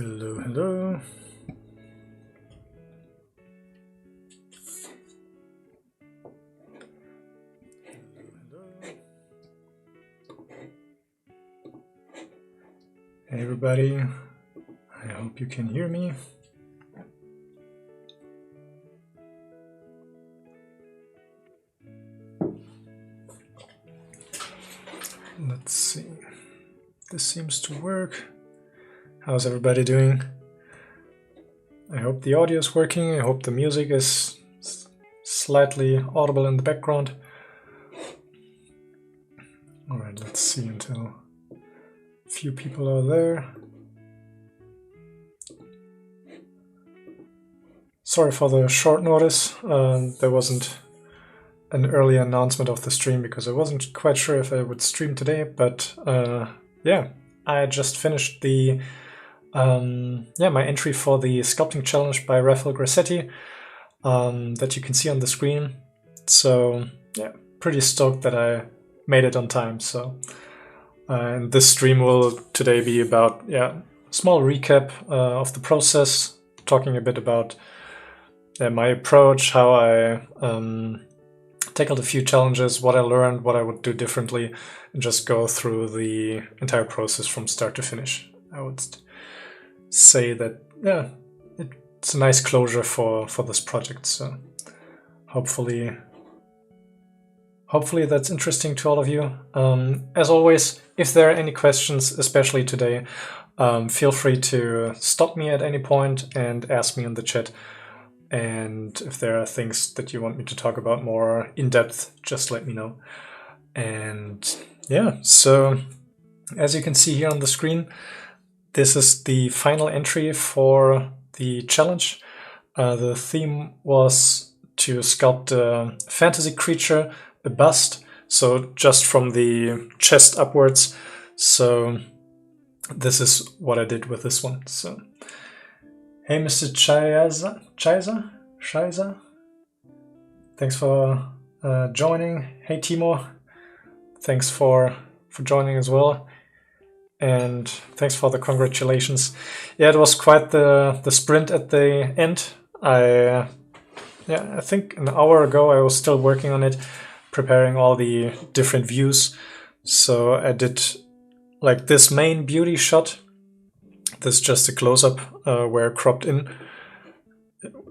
Hello, hello. Hey everybody, I hope you can hear me. Let's see, this seems to work. How's everybody doing? I hope the audio is working, I hope the music is slightly audible in the background. Alright, let's see until a few people are there. Sorry for the short notice, there wasn't an early announcement of the stream because I wasn't quite sure if I would stream today, but yeah, I just finished the my entry for the sculpting challenge by Raphael Grassetti that you can see on the screen. So yeah, pretty stoked that I made it on time. So and this stream will today be about small recap of the process, talking a bit about my approach, how I tackled a few challenges, what I learned, what I would do differently, and just go through the entire process from start to finish. I would say that it's a nice closure for this project. So hopefully that's interesting to all of you. As always, if there are any questions, especially today, feel free to stop me at any point and ask me in the chat. And if there are things that you want me to talk about more in depth, just let me know. And yeah, so as you can see here on the screen, this is the final entry for the challenge. The theme was to sculpt a fantasy creature, a bust, so just from the chest upwards. So this is what I did with this one. So hey, Mr. Scheiser, thanks for joining. Hey, Timo, thanks for joining as well. And thanks for the congratulations. Yeah, it was quite the sprint at the end. I think an hour ago I was still working on it, preparing all the different views. So I did like this main beauty shot. This is just a close-up where cropped in.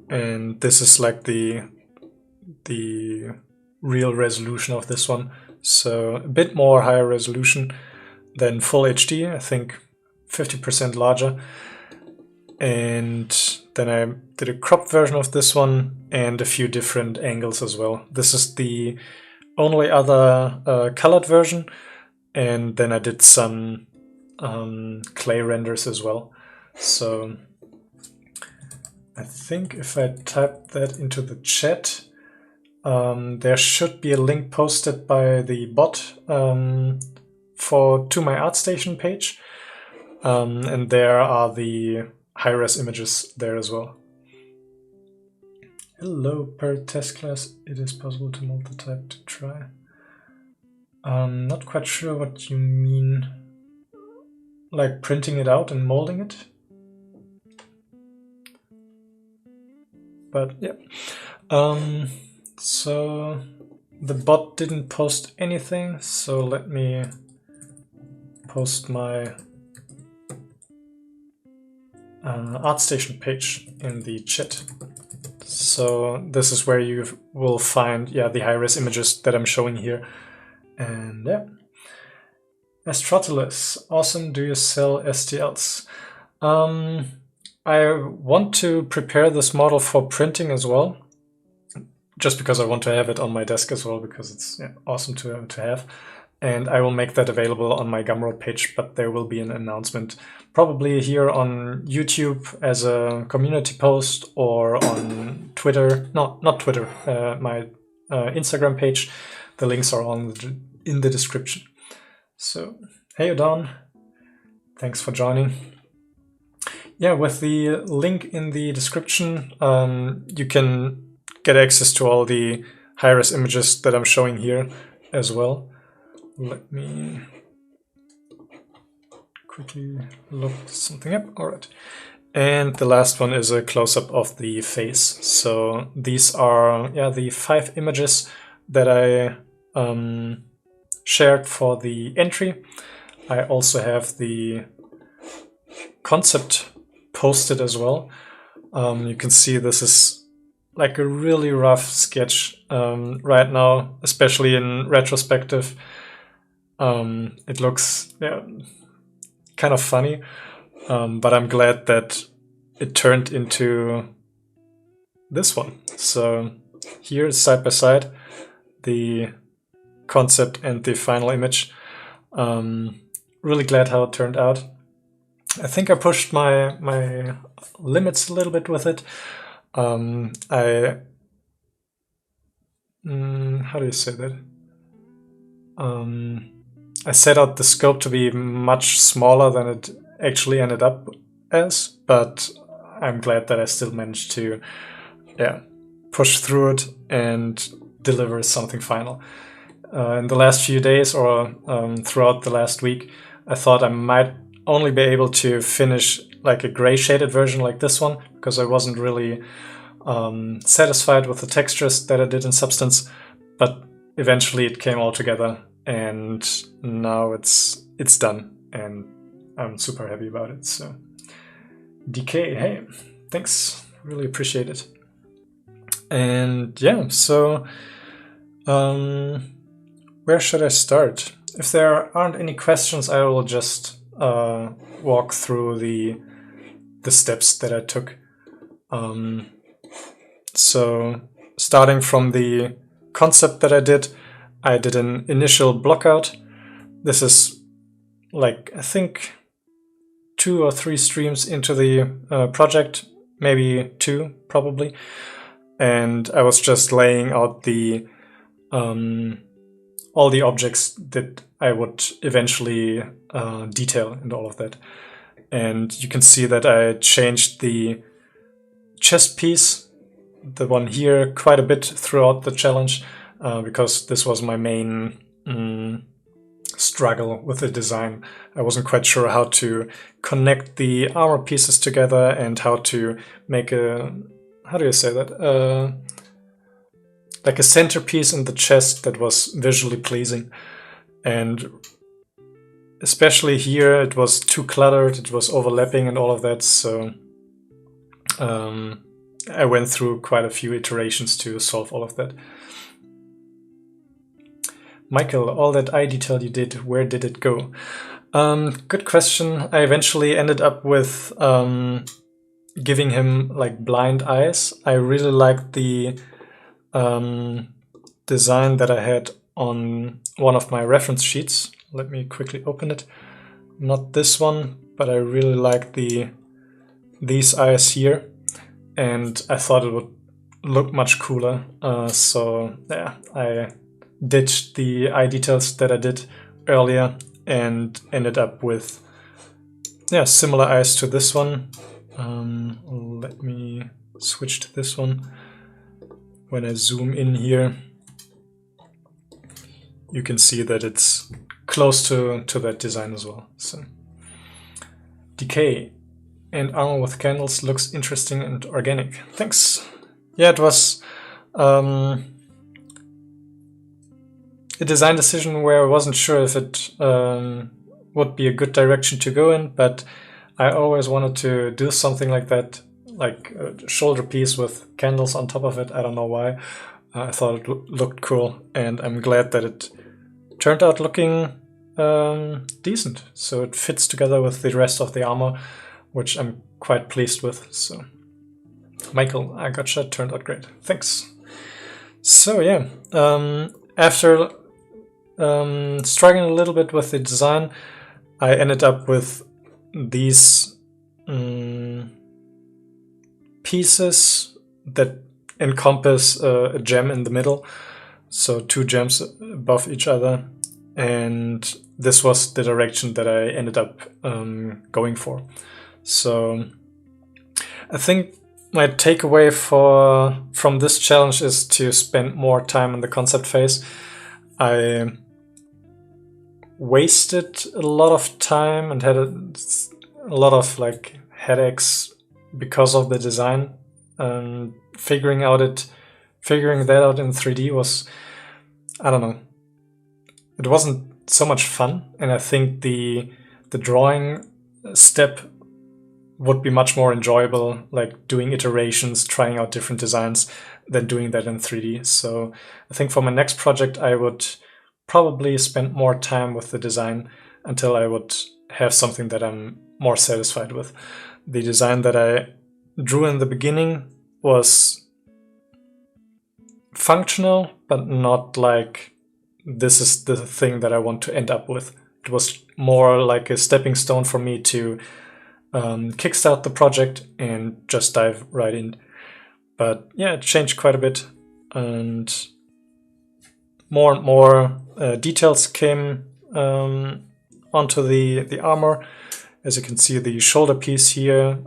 And this is like the real resolution of this one. So a bit more higher resolution than full HD, I think 50% larger. And then I did a cropped version of this one and a few different angles as well. This is the only other colored version. And then I did some clay renders as well. So I think if I type that into the chat, there should be a link posted by the bot to my ArtStation page, and there are the high-res images there as well. Hello, per test class. It is possible to multi-type to try. Not quite sure what you mean, like printing it out and molding it. But yeah, so the bot didn't post anything, so let me post my ArtStation page in the chat. So this is where you will find the high-res images that I'm showing here. And yeah, Astrotilus, awesome. Do you sell STLs? I want to prepare this model for printing as well, just because I want to have it on my desk as well, because it's awesome to have. And I will make that available on my Gumroad page, but there will be an announcement probably here on YouTube as a community post, or on Twitter. No, not Twitter, my Instagram page. The links are in the description. So, hey Don, thanks for joining. Yeah, with the link in the description, you can get access to all the high-res images that I'm showing here as well. Let me quickly look something up. All right. And the last one is a close-up of the face. So these are the 5 images that I shared for the entry. I also have the concept posted as well. You can see this is like a really rough sketch right now, especially in retrospective. It looks kind of funny. But I'm glad that it turned into this one. So here is side by side the concept and the final image. Really glad how it turned out. I think I pushed my limits a little bit with it. How do you say that? I set out the scope to be much smaller than it actually ended up as, but I'm glad that I still managed to push through it and deliver something final. In the last few days or throughout the last week, I thought I might only be able to finish like a gray shaded version like this one, because I wasn't really satisfied with the textures that I did in Substance, but eventually it came all together and now it's done and I'm super happy about it. So DK, hey, thanks, really appreciate it. And yeah, so where should I start? If there aren't any questions, I will just walk through the steps that I took. So starting from the concept that I did an initial blockout. This is like, I think 2 or 3 streams into the project, maybe 2 probably. And I was just laying out the all the objects that I would eventually detail and all of that. And you can see that I changed the chest piece, the one here, quite a bit throughout the challenge, because this was my main struggle with the design. I wasn't quite sure how to connect the armor pieces together and how to make a, how do you say that? Like a centerpiece in the chest that was visually pleasing. And especially here, it was too cluttered, it was overlapping and all of that, so I went through quite a few iterations to solve all of that. Michael, all that eye detail you did, where did it go? Good question. I eventually ended up with giving him like blind eyes. I really liked the design that I had on one of my reference sheets. Let me quickly open it. Not this one, but I really like these eyes here, and I thought it would look much cooler. So yeah, I ditched the eye details that I did earlier and ended up with similar eyes to this one. Let me switch to this one. When I zoom in here, you can see that it's close to that design as well. So decay and armor with candles looks interesting and organic. Thanks. Yeah, it was a design decision where I wasn't sure if it would be a good direction to go in, but I always wanted to do something like that, like a shoulder piece with candles on top of it. I don't know why. I thought it looked cool, and I'm glad that it turned out looking decent. So it fits together with the rest of the armor, which I'm quite pleased with. So Michael, I gotcha, turned out great. Thanks. So yeah, after struggling a little bit with the design, I ended up with these pieces that encompass a gem in the middle, so 2 gems above each other, and this was the direction that I ended up going for. So I think my takeaway from this challenge is to spend more time in the concept phase. I wasted a lot of time and had a lot of like headaches because of the design. Figuring that out in 3D was, I don't know, it wasn't so much fun, and I think the drawing step would be much more enjoyable, like doing iterations, trying out different designs, than doing that in 3D. So I think for my next project I would probably spend more time with the design until I would have something that I'm more satisfied with. The design that I drew in the beginning was functional, but not like this is the thing that I want to end up with. It was more like a stepping stone for me to kickstart the project and just dive right in. But yeah, it changed quite a bit, and more details came onto the armor. As you can see, the shoulder piece here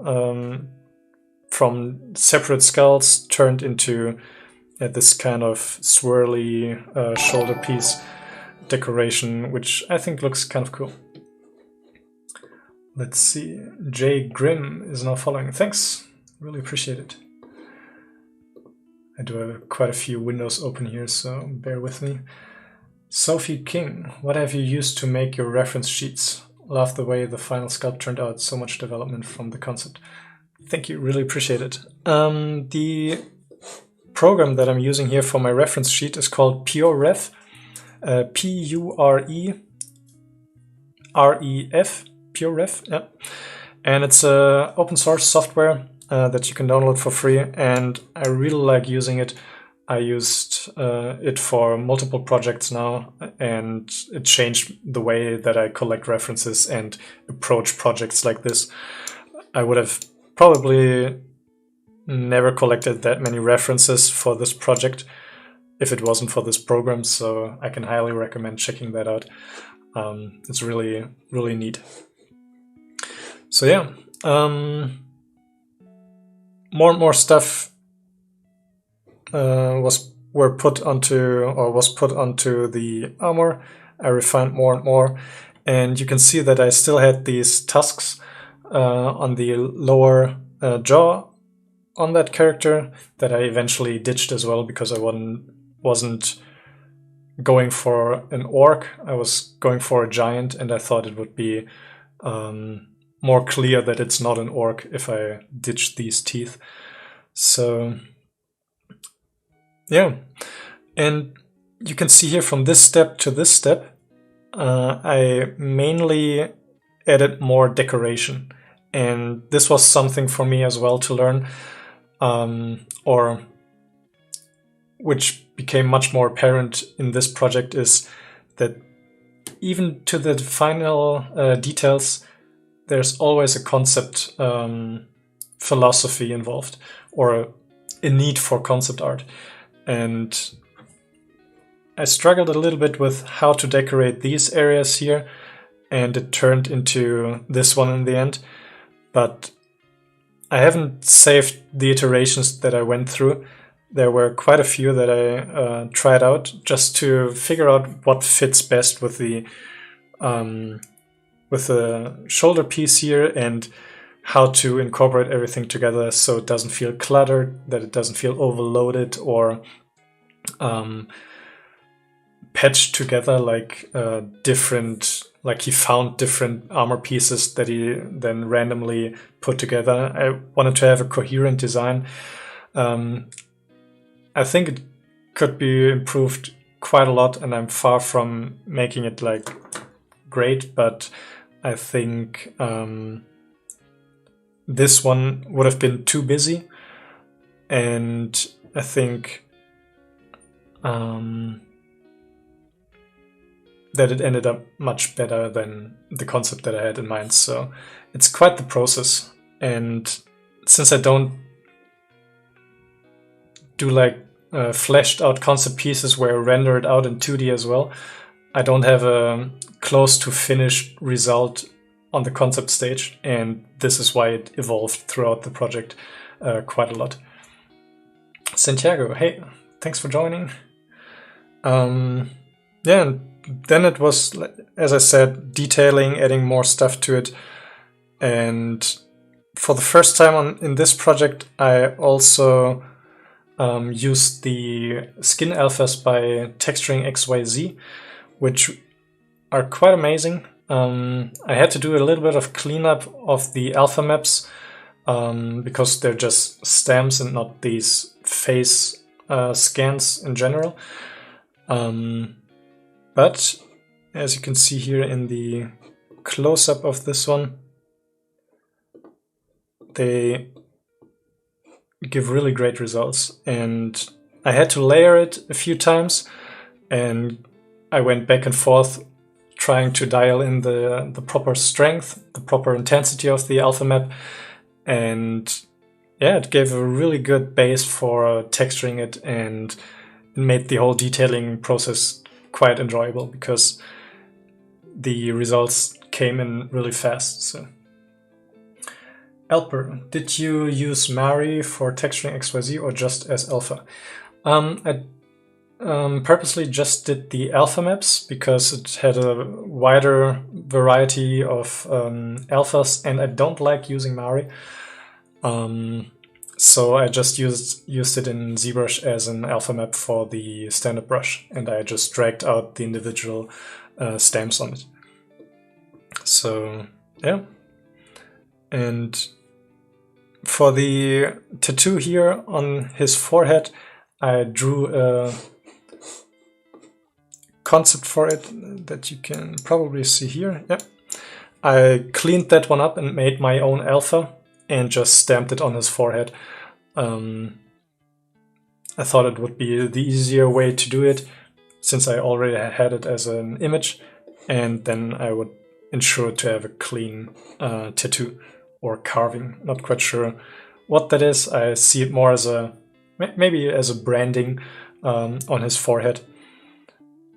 from separate skulls turned into this kind of swirly shoulder piece decoration, which I think looks kind of cool. Let's see, Jay Grimm is now following. Thanks, really appreciate it. I do have quite a few windows open here, so bear with me. Sophie King, what have you used to make your reference sheets? Love the way the final sculpt turned out, so much development from the concept. Thank you, really appreciate it. The program that I'm using here for my reference sheet is called PureRef, P-U-R-E-R-E-F, PureRef, yeah. And it's a open source software that you can download for free, and I really like using it. I used it for multiple projects now, and it changed the way that I collect references and approach projects like this. I would have probably never collected that many references for this project if it wasn't for this program, so I can highly recommend checking that out. It's really, really neat. So yeah, more and more stuff was put onto the armor. I refined more and more, and you can see that I still had these tusks on the lower jaw on that character that I eventually ditched as well, because I wasn't going for an orc. I was going for a giant, and I thought it would be more clear that it's not an orc if I ditched these teeth. So yeah, and you can see here from this step to this step, I mainly added more decoration, and this was something for me as well to learn, or which became much more apparent in this project, is that even to the final details, there's always a concept philosophy involved, or a need for concept art. And I struggled a little bit with how to decorate these areas here, and it turned into this one in the end. But I haven't saved the iterations that I went through. There were quite a few that I tried out just to figure out what fits best with the shoulder piece here, and how to incorporate everything together so it doesn't feel cluttered, that it doesn't feel overloaded or patched together like he found different armor pieces that he then randomly put together. I wanted to have a coherent design. I think it could be improved quite a lot, and I'm far from making it like great, but I think this one would have been too busy, and I think that it ended up much better than the concept that I had in mind. So it's quite the process, and since I don't do like fleshed out concept pieces where I render it out in 2D as well, I don't have a close to finished result on the concept stage, and this is why it evolved throughout the project quite a lot. Santiago, hey, thanks for joining. Yeah, then it was, as I said, detailing, adding more stuff to it. And for the first time in this project, I also used the skin alphas by texturing XYZ, which are quite amazing. I had to do a little bit of cleanup of the alpha maps because they're just stamps and not these face scans in general. But as you can see here in the close-up of this one, they give really great results. And I had to layer it a few times, and I went back and forth trying to dial in the proper strength, the proper intensity of the alpha map. And yeah, it gave a really good base for texturing it, and it made the whole detailing process quite enjoyable because the results came in really fast. So, Alper, did you use Mari for texturing XYZ or just as alpha? I purposely just did the alpha maps because it had a wider variety of alphas, and I don't like using Mari. So I just used it in ZBrush as an alpha map for the standard brush, and I just dragged out the individual stamps on it. So yeah. And for the tattoo here on his forehead, I drew a concept for it that you can probably see here. Yeah. I cleaned that one up and made my own alpha and just stamped it on his forehead. I thought it would be the easier way to do it since I already had it as an image, and then I would ensure to have a clean tattoo or carving. Not quite sure what that is. I see it more as maybe as a branding on his forehead.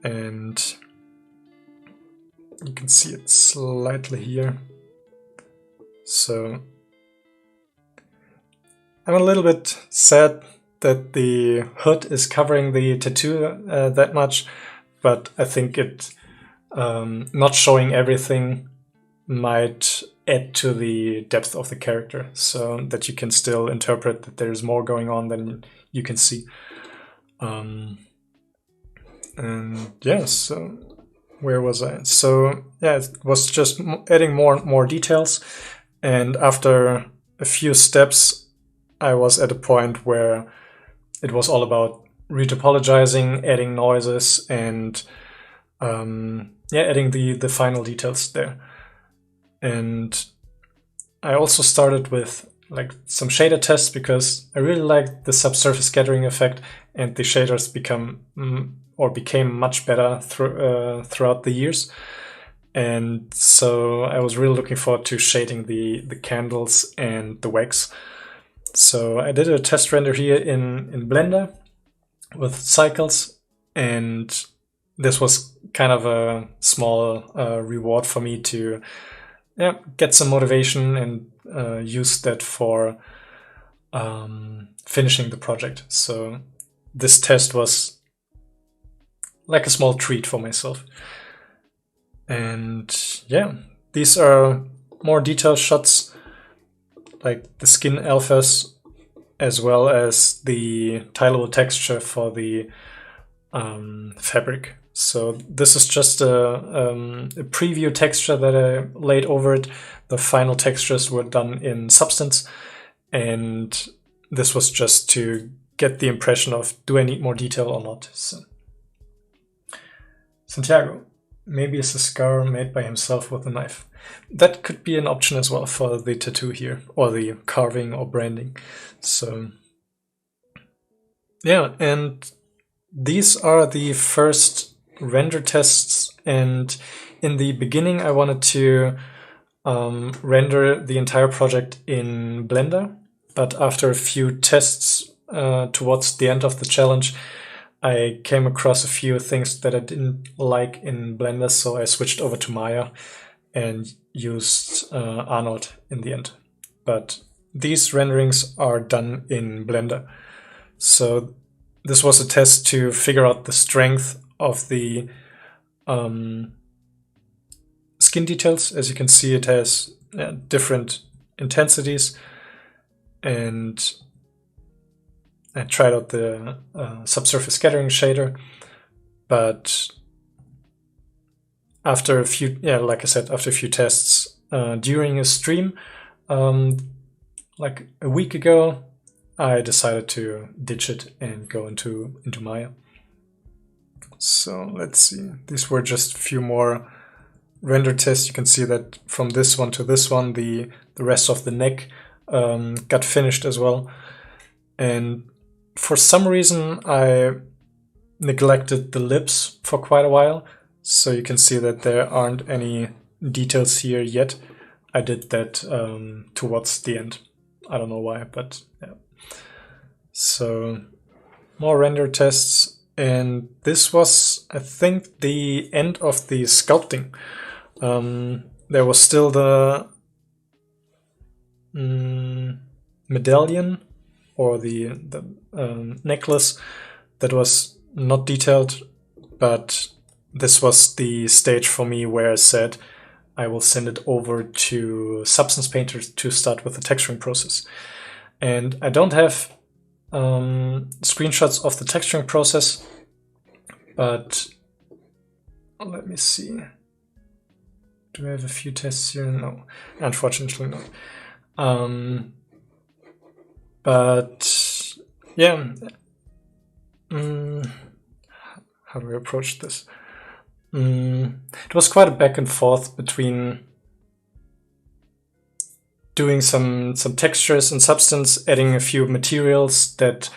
And you can see it slightly here. So I'm a little bit sad that the hood is covering the tattoo that much, but I think it not showing everything might add to the depth of the character, so that you can still interpret that there's more going on than you can see. And yeah, so where was I? So yeah, it was just adding more and more details, and after a few steps I was at a point where it was all about retopologizing, adding noises, and yeah, adding the final details there. And I also started with like some shader tests because I really liked the subsurface scattering effect, and the shaders became much better throughout the years. And so I was really looking forward to shading the candles and the wax. So I did a test render here in Blender with cycles, and this was kind of a small reward for me to get some motivation and use that for finishing the project. So this test was like a small treat for myself. And yeah, these are more detailed shots, like the skin alphas, as well as the tileable texture for the fabric. So this is just a preview texture that I laid over it. The final textures were done in Substance, and this was just to get the impression of, do I need more detail or not? So, Santiago, maybe it's a scar made by himself with a knife. That could be an option as well for the tattoo here, or the carving or branding. So yeah, and these are the first render tests, and in the beginning I wanted to render the entire project in Blender, but after a few tests towards the end of the challenge, I came across a few things that I didn't like in Blender, so I switched over to Maya and used Arnold in the end. But these renderings are done in Blender. So this was a test to figure out the strength of the skin details. As you can see, it has different intensities, and I tried out the subsurface scattering shader, but after a few, like I said, after a few tests during a stream, like a week ago, I decided to ditch it and go into Maya. So let's see. These were just a few more render tests. You can see that from this one to this one, the rest of the neck got finished as well. And for some reason, I neglected the lips for quite a while. So you can see that there aren't any details here yet. I did that towards the end. I don't know why, but yeah. So more render tests, and this was, I think, the end of the sculpting. There was still the medallion or the necklace that was not detailed, but this was the stage for me where I said I will send it over to Substance Painter to start with the texturing process. And I don't have screenshots of the texturing process, but let me see. Do I have a few tests here? No, unfortunately not. But yeah, how do we approach this? It was quite a back and forth between doing some textures in Substance, adding a few materials that,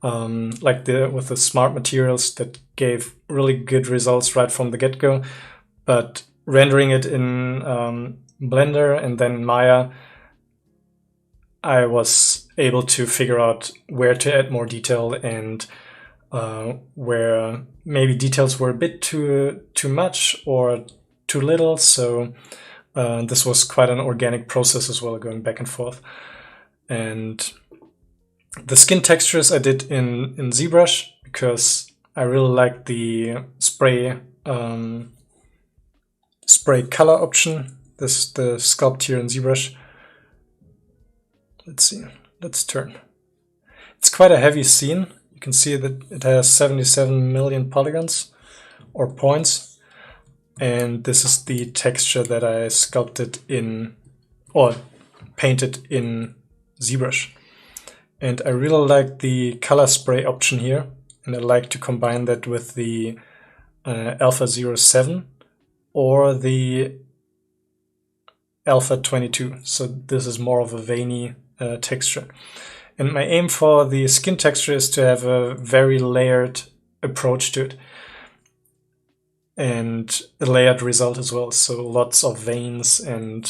like with the smart materials that gave really good results right from the get-go, but rendering it in Blender and then Maya, I was able to figure out where to add more detail and where maybe details were a bit too much or too little. So this was quite an organic process as well, going back and forth. And the skin textures I did in ZBrush because I really like the spray color option. The sculpt here in ZBrush. Let's see. Let's turn. It's quite a heavy scene. You can see that it has 77 million polygons or points. And this is the texture that I sculpted in or painted in ZBrush. And I really like the color spray option here. And I like to combine that with the Alpha 07 or the Alpha 22. So this is more of a veiny texture. And my aim for the skin texture is to have a very layered approach to it. And a layered result as well. So lots of veins and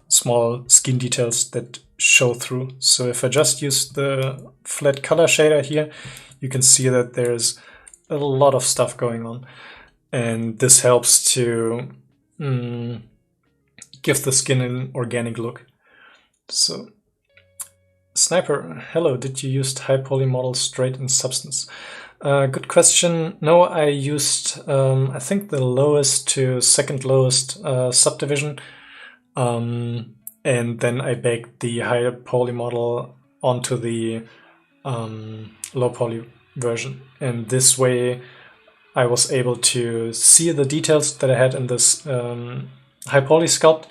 small skin details that show through. So if I just use the flat color shader here, you can see that there's a lot of stuff going on. And this helps to give the skin an organic look. So, Sniper, hello, did you use high poly models straight in Substance? Good question. No, I used, I think, the lowest to second lowest subdivision. And then I baked the high poly model onto the low poly version. And this way I was able to see the details that I had in this high poly sculpt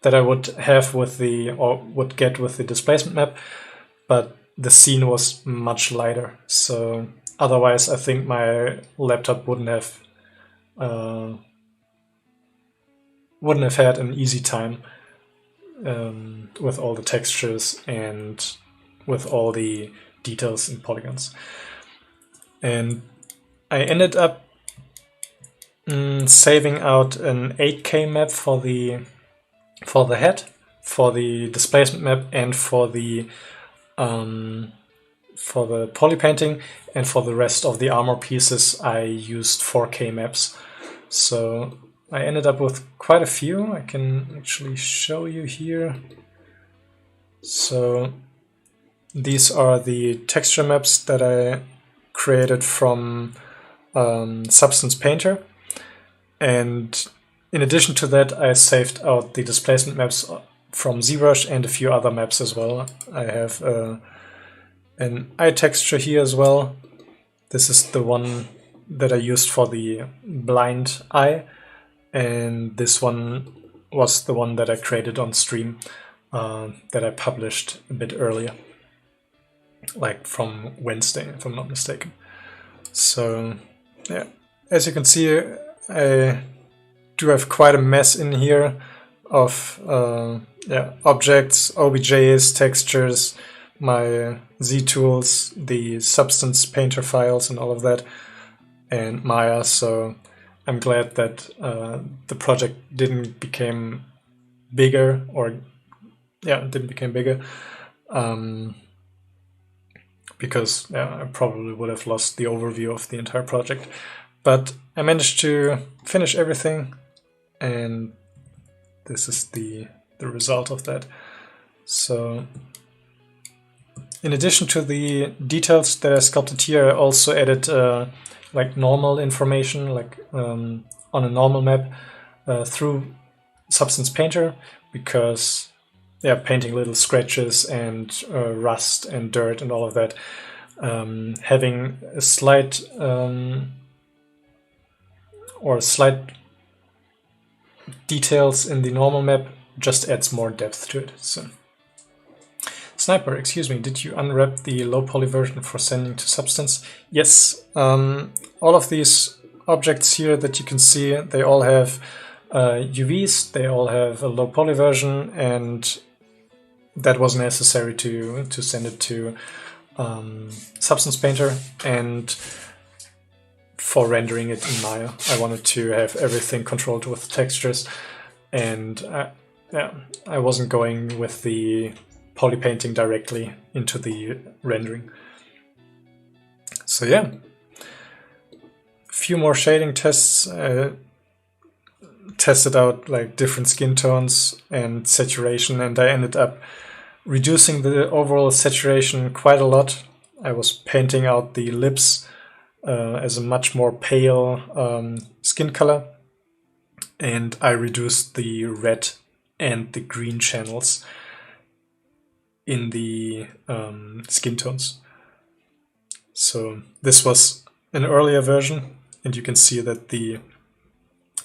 that I would have with the, or would get with the displacement map. But the scene was much lighter. So otherwise, I think my laptop wouldn't have had an easy time with all the textures and with all the details and polygons. And I ended up saving out an 8K map for the head, for the displacement map, and for the poly painting, and for the rest of the armor pieces I used 4K maps. So I ended up with quite a few. I can actually show you here. So these are the texture maps that I created from Substance Painter. And in addition to that, I saved out the displacement maps from ZBrush and a few other maps as well. I have an eye texture here as well. This is the one that I used for the blind eye, and this one was the one that I created on stream that I published a bit earlier, like from Wednesday, if I'm not mistaken. So yeah, as you can see, I do have quite a mess in here of objects, OBJs, textures, my Z tools, the substance painter files and all of that, and Maya. So I'm glad that the project didn't become bigger, because I probably would have lost the overview of the entire project. But I managed to finish everything, and this is the result of that. So in addition to the details that I sculpted here, I also added like normal information, like on a normal map through Substance Painter, because painting little scratches and rust and dirt and all of that, having a slight details in the normal map just adds more depth to it. So, Sniper, excuse me, did you unwrap the low poly version for sending to Substance? Yes, all of these objects here that you can see, they all have UVs, they all have a low poly version, and that was necessary to send it to Substance Painter. And for rendering it in Maya, I wanted to have everything controlled with textures, and I wasn't going with the poly painting directly into the rendering. So yeah, a few more shading tests. Tested out like different skin tones and saturation, and I ended up reducing the overall saturation quite a lot. I was painting out the lips as a much more pale skin color, and I reduced the red and the green channels in the skin tones. So this was an earlier version, and you can see that the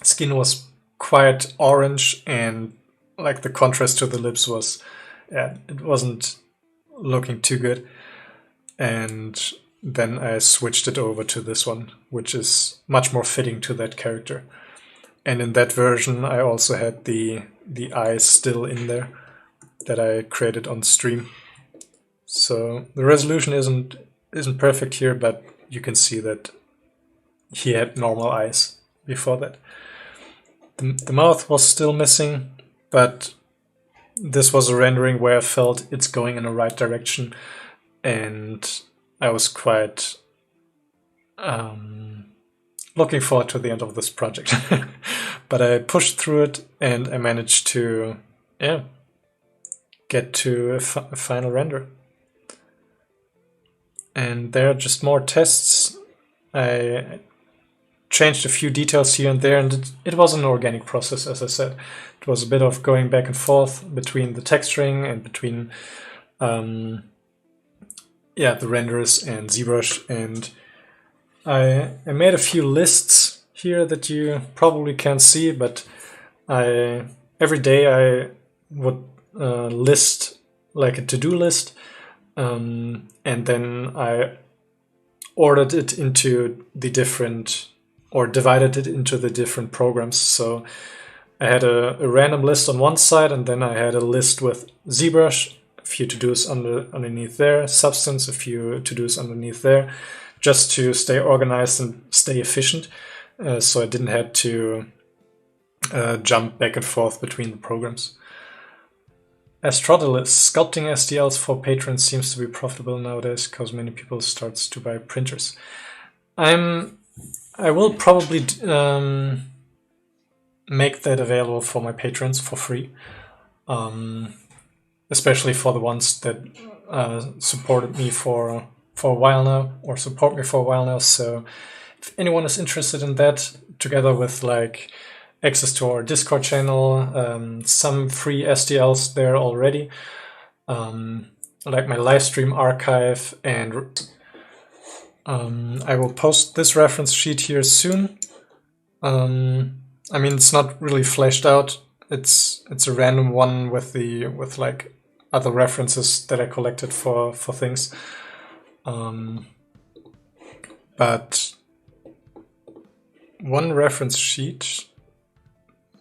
skin was quite orange, and like the contrast to the lips was, it wasn't looking too good. And then I switched it over to this one, which is much more fitting to that character. And in that version, I also had the eyes still in there that I created on stream. So the resolution isn't perfect here, but you can see that he had normal eyes before that. The mouth was still missing, but this was a rendering where I felt it's going in the right direction, and I was quite looking forward to the end of this project. But I pushed through it, and I managed to get to a final render. And there are just more tests. I changed a few details here and there, and it was an organic process, as I said. It was a bit of going back and forth between the texturing and between the renders and ZBrush, and I made a few lists here that you probably can't see, but every day I would list like a to-do list, and then I ordered it into the different, or divided it into the different programs. So I had a random list on one side, and then I had a list with ZBrush, a few to-dos underneath there, Substance, a few to-dos underneath there, just to stay organized and stay efficient. So I didn't have to jump back and forth between the programs. Astrodalis, sculpting STLs for patrons seems to be profitable nowadays because many people start to buy printers. I will probably make that available for my patrons for free, especially for the ones that supported me for a while now, or support me for a while now. So if anyone is interested in that, together with like access to our Discord channel, some free STLs there already, like my live stream archive, and I will post this reference sheet here soon. I mean, it's not really fleshed out. It's a random one with like other references that I collected for things. But one reference sheet,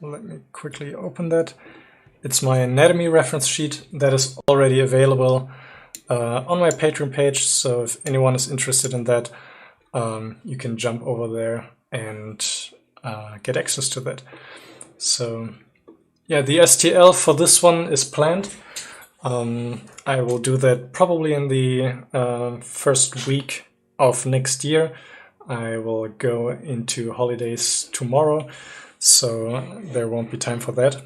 let me quickly open that. It's my anatomy reference sheet that is already available on my Patreon page. So if anyone is interested in that, you can jump over there and get access to that. So yeah, the STL for this one is planned. I will do that probably in the first week of next year. I will go into holidays tomorrow, so there won't be time for that.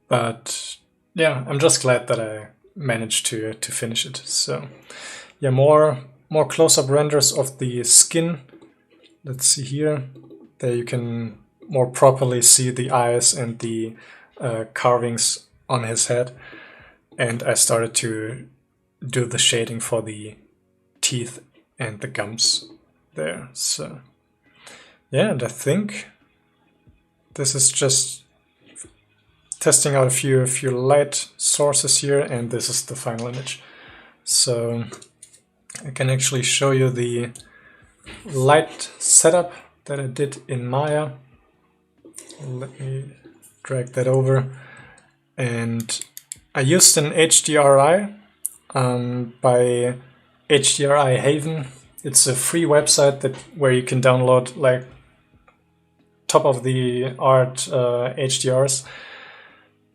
But yeah, I'm just glad that I managed to finish it. So yeah, more close-up renders of the skin. Let's see here. There you can more properly see the eyes and the carvings on his head. And I started to do the shading for the teeth and the gums there. So yeah, and I think this is just testing out a few light sources here, and this is the final image. So I can actually show you the light setup that I did in Maya. Let me drag that over. And I used an HDRI by HDRI Haven. It's a free website where you can download like top of the art HDRs,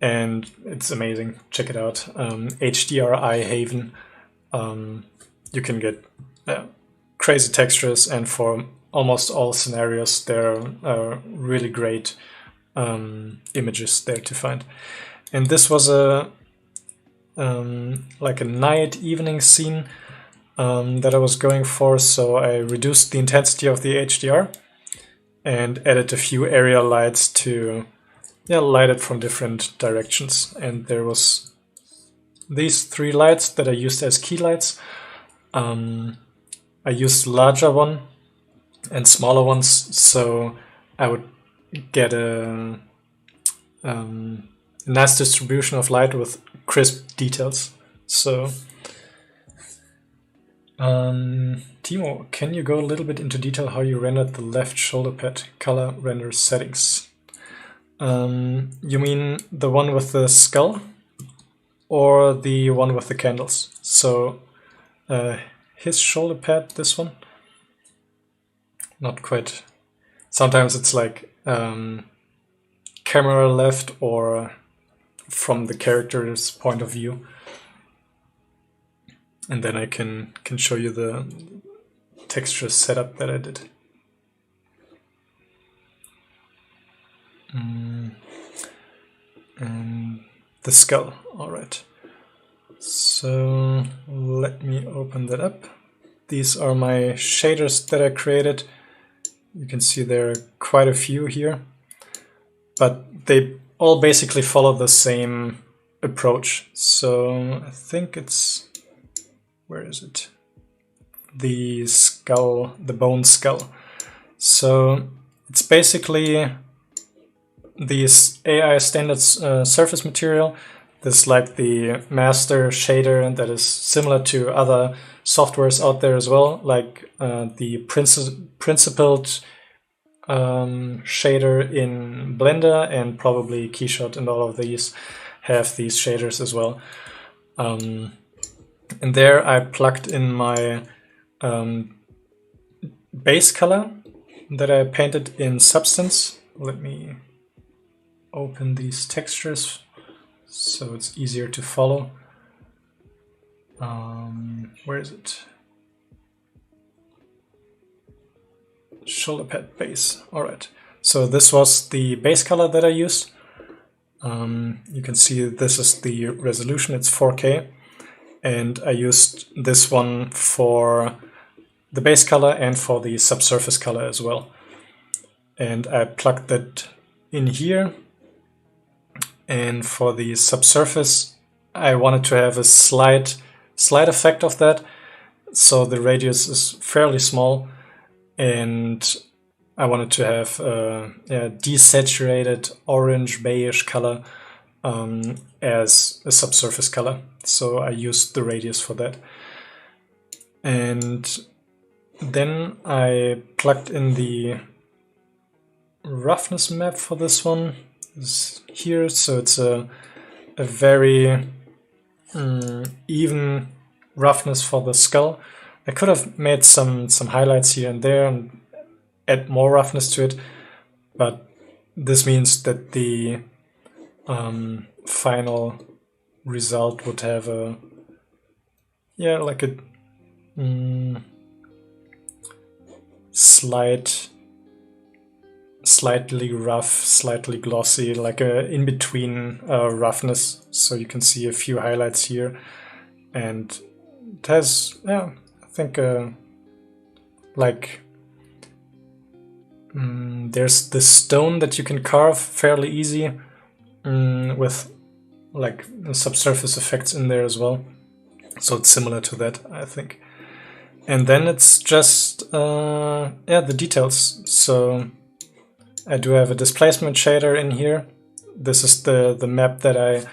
and it's amazing. Check it out. HDRI Haven. You can get crazy textures, and for almost all scenarios there are really great images there to find. And this was a like a night evening scene that I was going for, so I reduced the intensity of the HDR and added a few area lights to light it from different directions. And there was these 3 lights that I used as key lights. I used larger one and smaller ones, so I would get a nice distribution of light with crisp details. So Timo, can you go a little bit into detail how you rendered the left shoulder pad color render settings? You mean the one with the skull or the one with the candles? So his shoulder pad, this one, not quite. Sometimes it's like camera left or from the character's point of view. And then I can show you the texture setup that I did. And the skull, all right. So let me open that up. These are my shaders that I created. You can see there are quite a few here, but they all basically follow the same approach. So I think it's, where is it? The skull, the bone skull. So it's basically this AI standard surface material. This is like the master shader that is similar to other softwares out there as well, like the principled shader in Blender, and probably Keyshot, and all of these have these shaders as well. And there I plugged in my base color that I painted in Substance. Let me open these textures so it's easier to follow. Where is it? Shoulder pad base. Alright, so this was the base color that I used. You can see this is the resolution, it's 4K, and I used this one for the base color and for the subsurface color as well. And I plugged that in here. And for the subsurface, I wanted to have a slight effect of that. So the radius is fairly small, and I wanted to have a desaturated orange beige color as a subsurface color. So I used the radius for that. And then I plugged in the roughness map for this one. It's here, so it's a very even roughness for the skull. I could have made some highlights here and there and add more roughness to it, but this means that the final result would have a like a slightly rough, slightly glossy, like a in-between roughness. So you can see a few highlights here, and it has, I think, like there's this stone that you can carve fairly easy with like subsurface effects in there as well. So it's similar to that, I think. And then it's just the details. So I do have a displacement shader in here. This is the map that I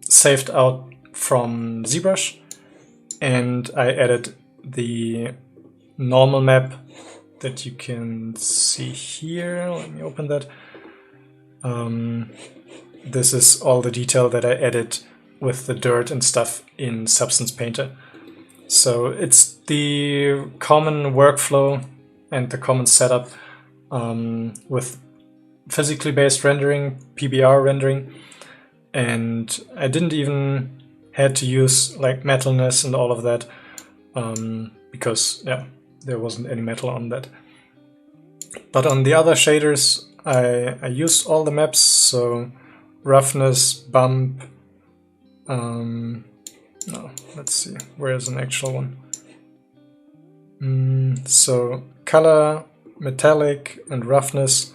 saved out from ZBrush, and I added the normal map that you can see here. Let me open that. This is all the detail that I added with the dirt and stuff in Substance Painter. So it's the common workflow and the common setup with physically based rendering, PBR rendering, and I didn't even had to use like metalness and all of that because there wasn't any metal on that. But on the other shaders I used all the maps, so roughness, bump, no, let's see, where's an actual one? So color, metallic, and roughness,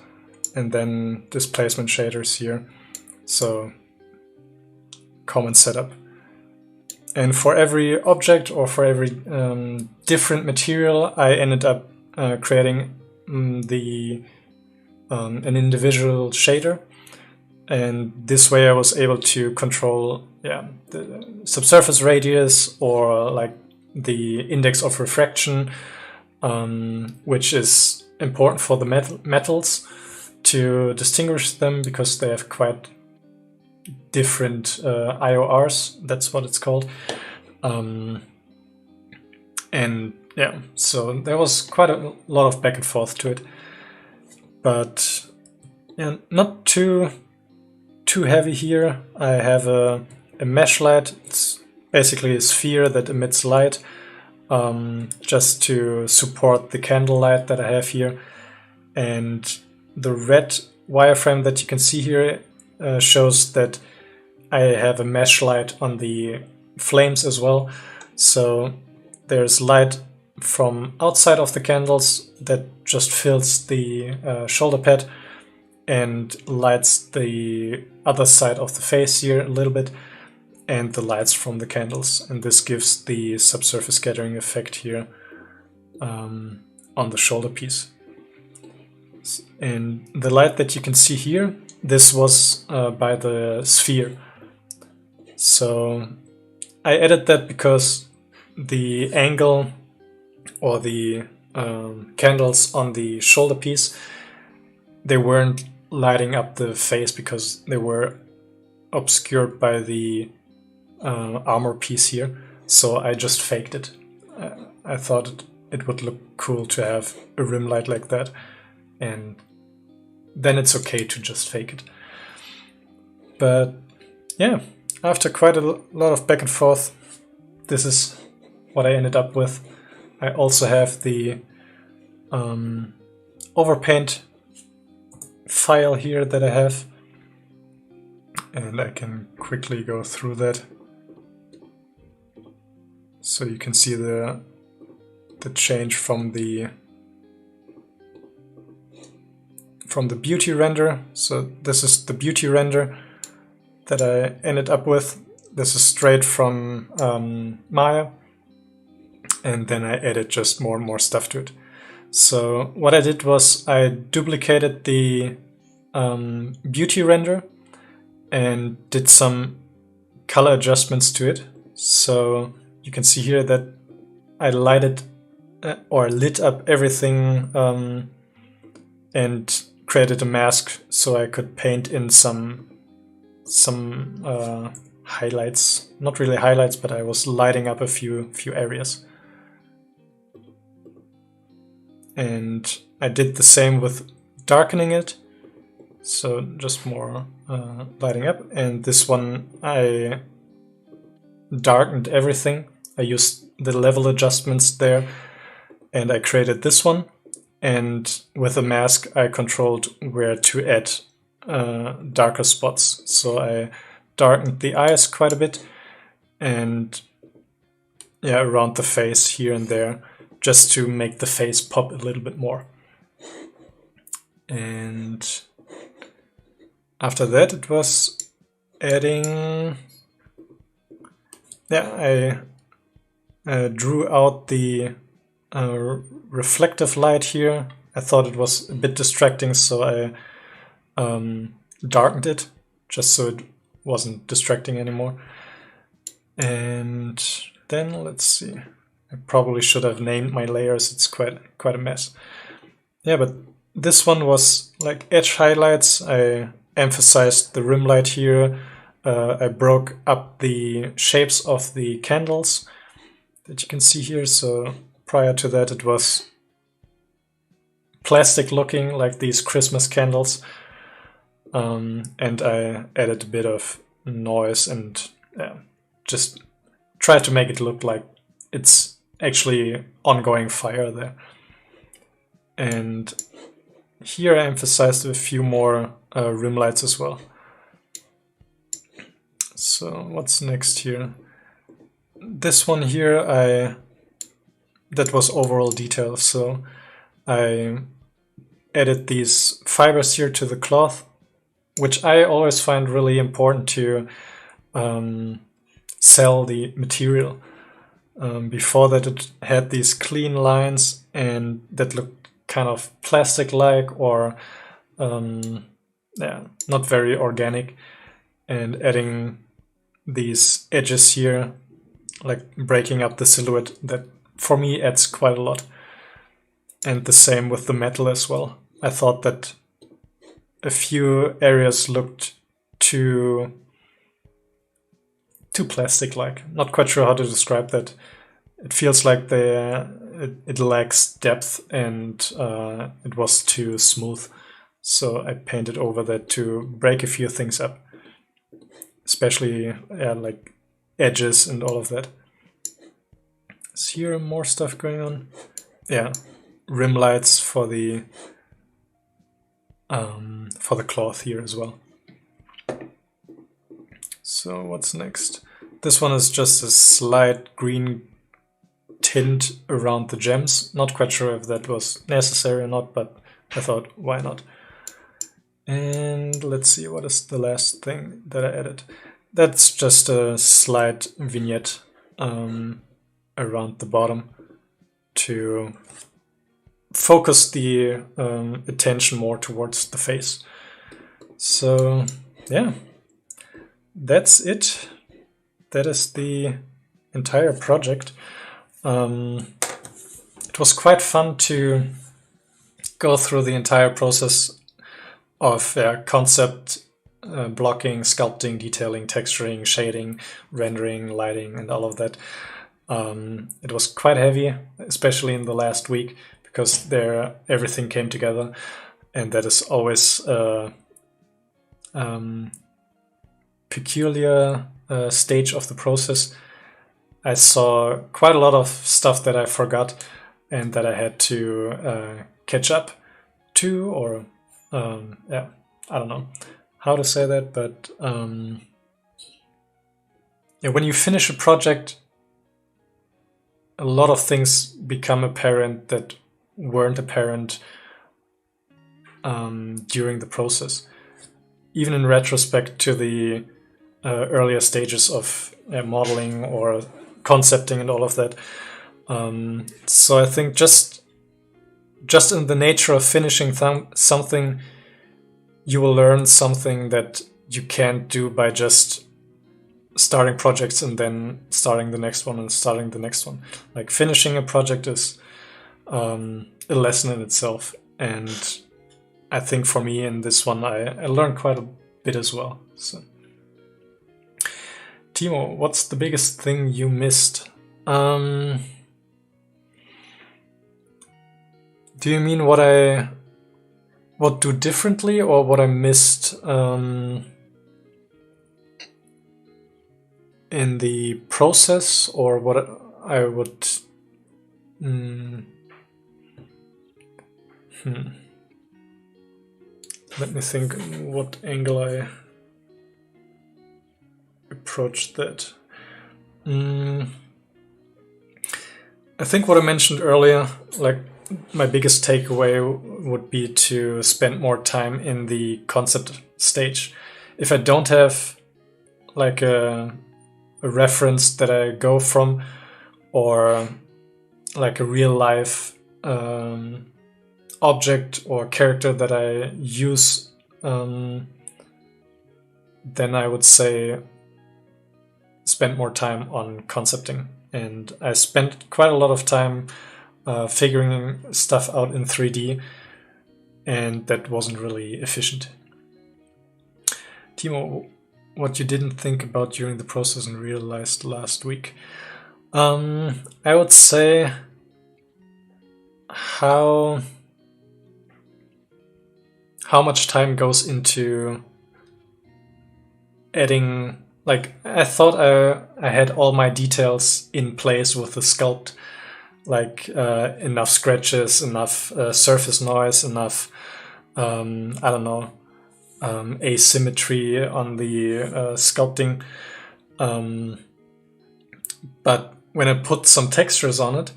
and then displacement shaders here. So common setup. And for every object or for every different material, I ended up creating an individual shader. And this way I was able to control the subsurface radius, or like the index of refraction, which is important for the metals to distinguish them because they have quite different IORs, that's what it's called. And so there was quite a lot of back and forth to it, but not too heavy here. I have a mesh light. It's basically a sphere that emits light, just to support the candle light that I have here. And the red wireframe that you can see here shows that I have a mesh light on the flames as well. So there's light from outside of the candles that just fills the shoulder pad and lights the other side of the face here a little bit, and the lights from the candles. And this gives the subsurface scattering effect here on the shoulder piece. And the light that you can see here, this was by the sphere. So I added that because the angle or the candles on the shoulder piece, they weren't lighting up the face because they were obscured by the armor piece here. So I just faked it. I thought it would look cool to have a rim light like that, and then it's okay to just fake it. But yeah, after quite a lot of back and forth, this is what I ended up with. I also have the overpaint file here that I have, and I can quickly go through that. So you can see the change from the beauty render. So this is the beauty render that I ended up with. This is straight from Maya, and then I added just more and more stuff to it. So what I did was I duplicated the beauty render and did some color adjustments to it. So you can see here that I lighted or lit up everything and created a mask so I could paint in some highlights. Not really highlights, but I was lighting up a few areas. And I did the same with darkening it. So just more lighting up. And this one I darkened everything. I used the level adjustments there, and I created this one. And with a mask I controlled where to add darker spots. So I darkened the eyes quite a bit, and yeah, around the face here and there, just to make the face pop a little bit more. And after that it was adding, yeah, I drew out the reflective light here. I thought it was a bit distracting, so I darkened it just so it wasn't distracting anymore. And then let's see, I probably should have named my layers. It's quite a mess. Yeah, but this one was like edge highlights. I emphasized the rim light here. I broke up the shapes of the candles that you can see here. So prior to that it was plastic looking, like these Christmas candles. And I added a bit of noise and just tried to make it look like it's actually ongoing fire there. And here I emphasized a few more rim lights as well. So what's next here? This one here, that was overall detail. So I added these fibers here to the cloth, which I always find really important to sell the material. Before that it had these clean lines and that looked kind of plastic-like or not very organic, and adding these edges here, like breaking up the silhouette, that for me adds quite a lot. And the same with the metal as well. I thought that a few areas looked too plastic-like. Not quite sure how to describe that. It feels like it lacks depth and it was too smooth. So I painted over that to break a few things up, especially like edges and all of that. Is here more stuff going on? Yeah, rim lights for the cloth here as well. So what's next? This one is just a slight green tint around the gems. Not quite sure if that was necessary or not, but I thought, why not? And let's see, what is the last thing that I added? That's just a slight vignette around the bottom to focus the attention more towards the face. So yeah, that's it. That is the entire project. It was quite fun to go through the entire process of concept, blocking, sculpting, detailing, texturing, shading, rendering, lighting, and all of that. It was quite heavy, especially in the last week, because there everything came together, and that is always a peculiar stage of the process. I saw quite a lot of stuff that I forgot and that I had to catch up to, or I don't know how to say that, but when you finish a project, a lot of things become apparent that weren't apparent during the process. Even in retrospect to the earlier stages of modeling or concepting and all of that. So I think just in the nature of finishing something, you will learn something that you can't do by just starting projects and then starting the next one and starting the next one. Like finishing a project is a lesson in itself, and I think for me in this one I learned quite a bit as well. So, Timo, what's the biggest thing you missed? Do you mean what do differently, or what I missed in the process, or what I would... Let me think what angle I approached that. I think what I mentioned earlier, like my biggest takeaway would be to spend more time in the concept stage. If I don't have like a reference that I go from, or like a real life object or character that I use, then I would say spend more time on concepting. And I spent quite a lot of time figuring stuff out in 3D, and that wasn't really efficient. Timo, what you didn't think about during the process and realized last week? I would say how much time goes into adding. Like, I thought I had all my details in place with the sculpt, like enough scratches, enough surface noise, enough I don't know, asymmetry on the sculpting. But when I put some textures on it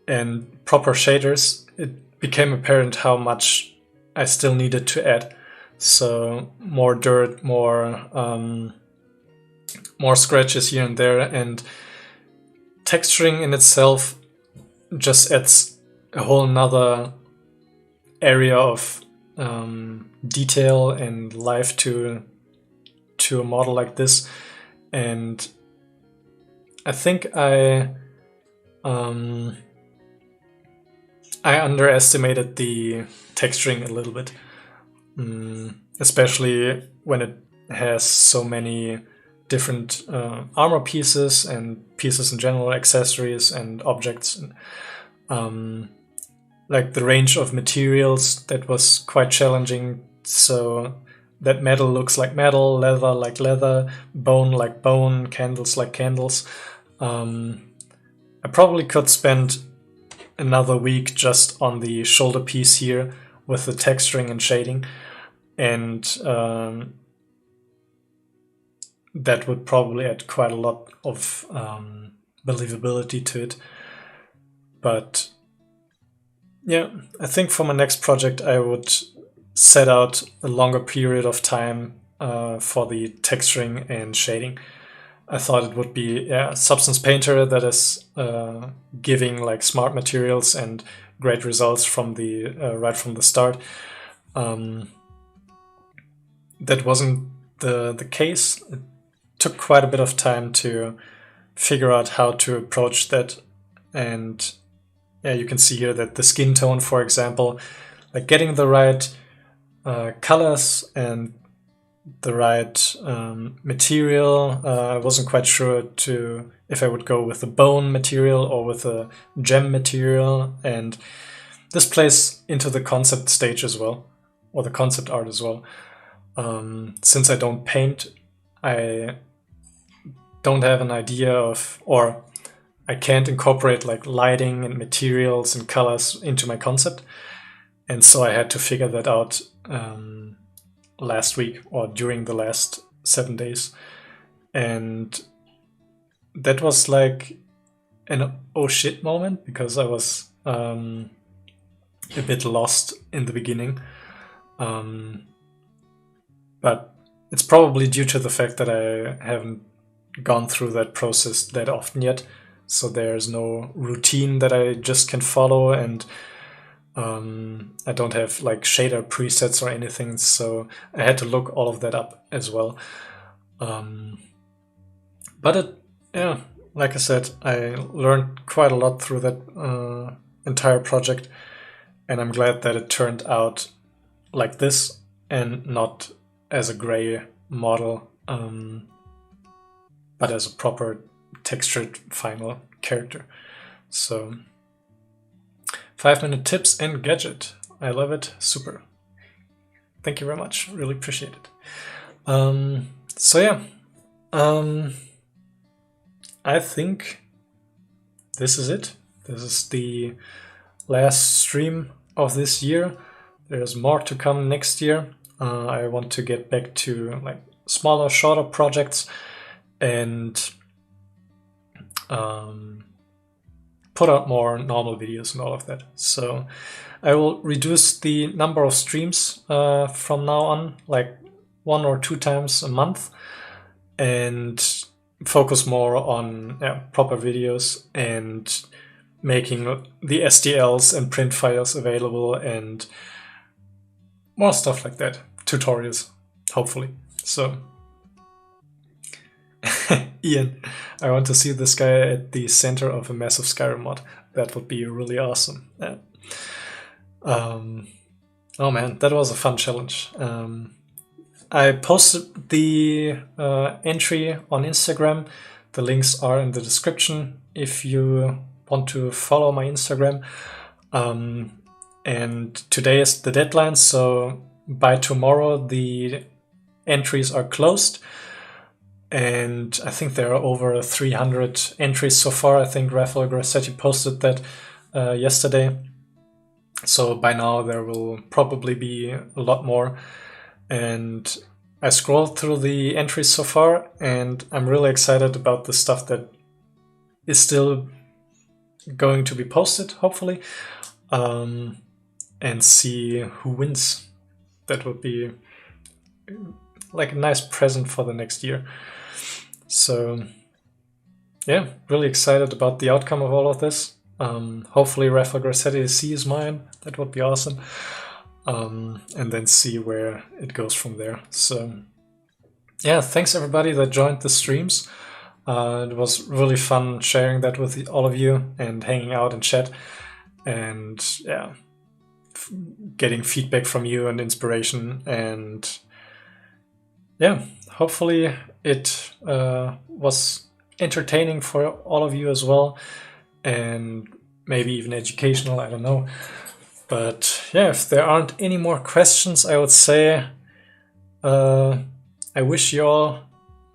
and proper shaders, it became apparent how much I still needed to add. So more dirt, more scratches here and there, and texturing in itself just adds a whole nother area of detail and life to a model like this. And I think I underestimated the texturing a little bit, especially when it has so many different armor pieces and pieces in general, accessories and objects. Like the range of materials, that was quite challenging. So that metal looks like metal, leather like leather, bone like bone, candles like candles. I probably could spend another week just on the shoulder piece here with the texturing and shading, and that would probably add quite a lot of believability to it. But yeah, I think for my next project I would set out a longer period of time for the texturing and shading. I thought it would be Substance Painter that is giving like smart materials and great results from the right from the start. That wasn't the case. It took quite a bit of time to figure out how to approach that. And yeah, you can see here that the skin tone, for example, like getting the right colors and the right material. I wasn't quite sure if I would go with a bone material or with a gem material, and this plays into the concept stage as well, or the concept art as well. Since I don't paint, I don't have an idea of, or I can't incorporate like lighting and materials and colors into my concept, and so I had to figure that out last week or during the last 7 days. And that was like an oh shit moment, because I was a bit lost in the beginning. But it's probably due to the fact that I haven't gone through that process that often yet. So there's no routine that I just can follow, and I don't have like shader presets or anything. So I had to look all of that up as well. But yeah, like I said, I learned quite a lot through that entire project, and I'm glad that it turned out like this and not as a gray model, but as a proper textured final character. So 5-minute tips and gadget. I love it. Super. Thank you very much. Really appreciate it. So yeah, I think this is it. This is the last stream of this year. There's more to come next year. I want to get back to like smaller, shorter projects and put out more normal videos and all of that. So I will reduce the number of streams from now on, like 1 or 2 times a month, and focus more on proper videos and making the STLs and print files available and more stuff like that. Tutorials, hopefully. So, Ian, I want to see this guy at the center of a massive Skyrim mod. That would be really awesome. Yeah. Oh man, that was a fun challenge. I posted the entry on Instagram. The links are in the description if you want to follow my Instagram. And today is the deadline, so by tomorrow the entries are closed. And I think there are over 300 entries so far. I think Raphael Grassetti posted that yesterday. So by now there will probably be a lot more. And I scrolled through the entries so far, and I'm really excited about the stuff that is still going to be posted, hopefully, and see who wins. That would be like a nice present for the next year. So yeah, really excited about the outcome of all of this. Hopefully Raphael Grassetti sees mine. That would be awesome. And then see where it goes from there. So yeah, thanks everybody that joined the streams. It was really fun sharing that with all of you and hanging out and chat, and yeah, getting feedback from you and inspiration. And yeah, hopefully it was entertaining for all of you as well, and maybe even educational, I don't know. But yeah, if there aren't any more questions, I would say I wish you all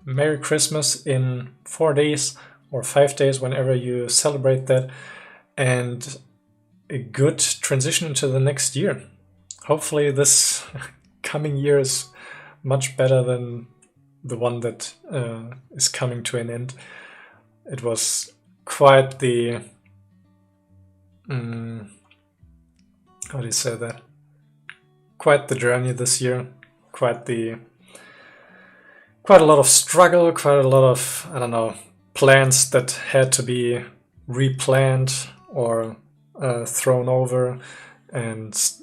Merry Christmas in 4 days or 5 days, whenever you celebrate that, and a good transition into the next year. Hopefully this coming year is much better than the one that is coming to an end. It was quite the... how do you say that? Quite the journey this year. Quite a lot of struggle, quite a lot of, I don't know, plans that had to be replanned or thrown over and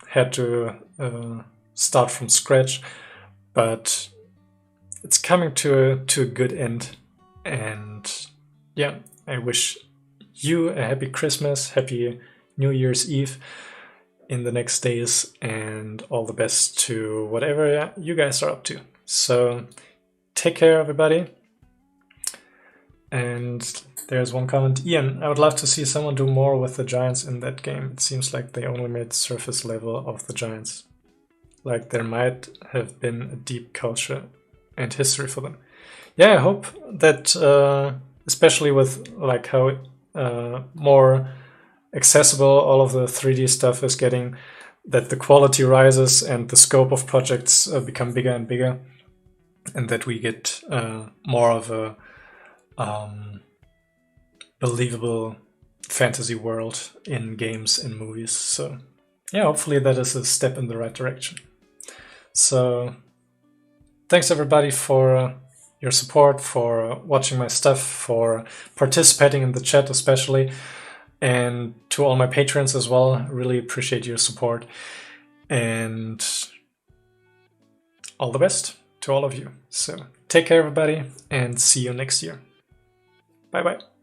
had to start from scratch. But it's coming to a good end. And yeah, I wish you a happy Christmas, happy New Year's Eve in the next days, and all the best to whatever you guys are up to. So take care, everybody. And there's one comment. Ian, I would love to see someone do more with the giants in that game. It seems like they only made surface level of the giants. Like there might have been a deep culture and history for them. Yeah, I hope that, especially with like how more accessible all of the 3D stuff is getting, that the quality rises and the scope of projects become bigger and bigger, and that we get more of a believable fantasy world in games and movies. So yeah, hopefully that is a step in the right direction. So thanks everybody for your support, for watching my stuff, for participating in the chat especially, and to all my patrons as well. Really appreciate your support, and all the best to all of you. So take care everybody, and see you next year. Bye bye.